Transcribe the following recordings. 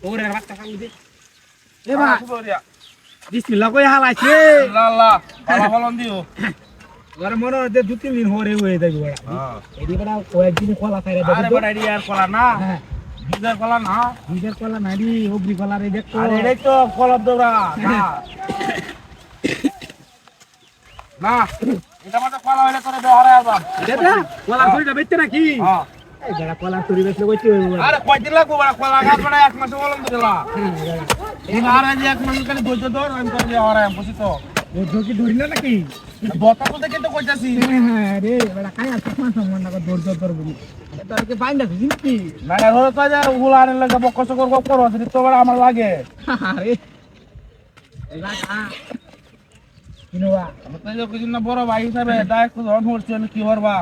ওরে বাচ্চা খালি দে এ ভাই বিসমিল্লাহ কই হালাইছে আল্লাহ ভালো ফলন দিও ওরে মনে হচ্ছে 2-3 দিন হরে হয়ে যাবে বড়া এডি বড়া কয়েকদিন কলা খাইরা দেব আরে বড় এডি আর কলা না বীজের কলা না বীজের কলা নাড়ি অগ্রি কলা রে দেখো আরে এটাই তো কলার দৌড়া না না এটা মত কলা হইলে করে বেহরে আবাম এটা কলা ধরিটা বেচতে নাকি হ্যাঁ এই বড়া কলা ধরি বেচলে কইতে আরে কয়দিন লাগবো বড় কলা গাছ বড় এক মাস ফলন দিলা দিন আর আজ এক মাস খালি ধৈর্য ধর আমি করে বেহরে আম বুঝি তো ও ঢোকি ধরি না নাকি বতা তো দেখে তো কইতাছি হ্যাঁ রে বড়া কায়া সম্মান সম্মান না দৌড় দৌড় বলি এটা কি বাইন্দা দিন কি না হলো তো যা উলানের লাগা বকস করব করো যদি তো বড় আমার লাগে আরে লাগা কিনোবা আমি তো যে কিছু না বড় ভাই হিসাবে দায় একটু ধন হচ্ছে আমি কি করবা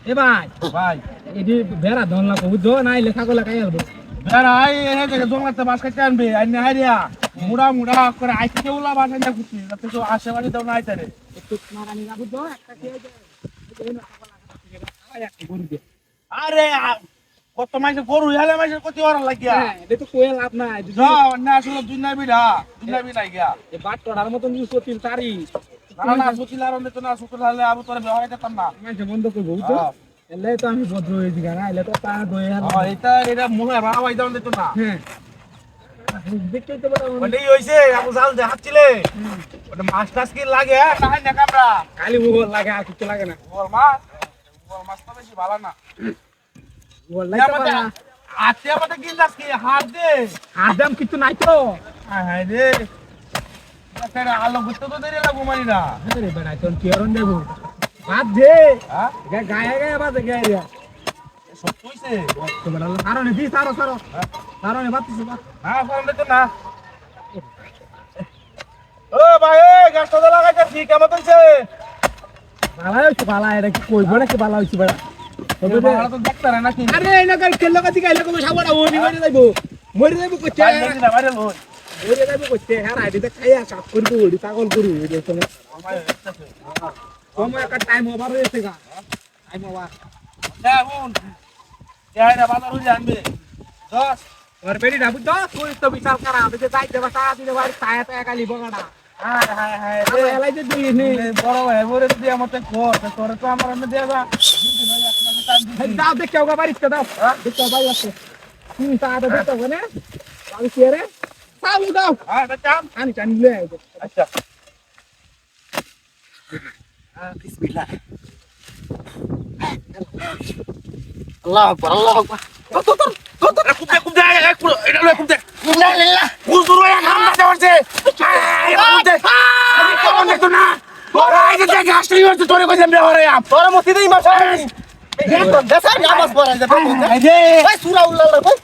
এ ভাই ভাই এডি বেড়া ধন লাগো বুঝছো নাই লেখা গলা কাই আলবো বেড়া আই এনে থেকে জঙ্গলাতে বাস কাটতে আনবে আইনে হারিয়া মুড়া মুড়া করে আইতে উলা বাস আইনা কুতি তাতে তো আশেপাশে দাও না আইতে রে একটু মারানি না বুঝছো একটা খেয়ে যায় আরে কত মাইসে গরু হেলে মাইসে কত ওরা লাগিয়া হ্যাঁ এটা তো কোয়েল লাভ নাই যাও না আসলে দুনিয়া বিড়া গিয়া এ বাট তোড়ার মতন ইউজ করতিল তারি না না সুতিল আর তো না সুতিল হলে আবু তোরে ব্যবহার করতাম না মাঝে বন্ধ করবো বুঝছো এলে তো আমি ভদ্র হয়েছি গানা এলে তো তা দয়ে এটা মনে হয় বাবা দাম দিত না হ্যাঁ দেখতে তো বড় ওটাই হইছে আপু জাল দে হাতছিলে ওটা মাছ টাছ কি লাগে না হয় না কামড়া খালি মুগল লাগে আর কিছু লাগে না বল মাছ তো বেশি ভালো না মুগল লাগে না আতে আমাদের গিন্দাস কি হাত দে আদাম কিছু নাই তো হায় রে এটা আলো গুত্ত তো দেরি লাগবো মারি না আরে বেড়া তোর কি অরন দেবো বাদ দে হ্যাঁ গায়ে গায়ে বাদ গায়ে রে সব কইছে তো বেড়া সারো দি সারো সারো বাদ দিছ বাদ হ্যাঁ ফোন দে তো না ও ভাই গাছটা তো লাগাইছি কেমন চলছে ভালো এটা কি কইবো নাকি ভালো হইছে বেড়া তবে ভালো তো দেখতে রে নাকি আরে এই লাগা খেল লাগা দিকে এলে কোনো সাবড়া ওনি মরে যাইবো কইতে বাইরে না বাইরে লই মরে যাইবো কইতে হ্যাঁ আইডিতে খাইয়া কাজ করবো ওডি পাগল করি এই সময় সময় একটা টাইম ওভার হয়েছে গা টাইম ওভার দেখুন কেডা বাজার হই জানবে 10 ওর বেরি ডাবু তো তুই তো বিশাল করা আমি যাই দেবা সারা দিনে বাড়ি ছায়া তো একালি বগাড়া হায় হায় হায় আরে এলাই যে দিলি নে বড় ভাই বরে দিয়ে মতে কর তোরে তো আমার এনে দেবা দাও দেখো গা বাড়িতে দাও দেখো বাড়ি আছে তুই সারা দেখো না আমি কি রে সাউ দাও হ্যাঁ চাম আমি জানি লে আচ্ছা বিসমিল্লাহ আল্লাহু আকবার আল্লাহু আকবার তো কুমতে এক পুরো এটা লয় কুমতে আল্লাহ কুজুর এক হামলা দেওয়াছে কুমতে আমি কেমন দেখতো না তোরা এই যে গাছটা ইউজ তোরে কইলাম বেহরে আম তোর মসজিদে ইমাম সাহেব দেখো দেশার নামাজ পড়া যাবে এই যে এই সূরা উল্লাহ কই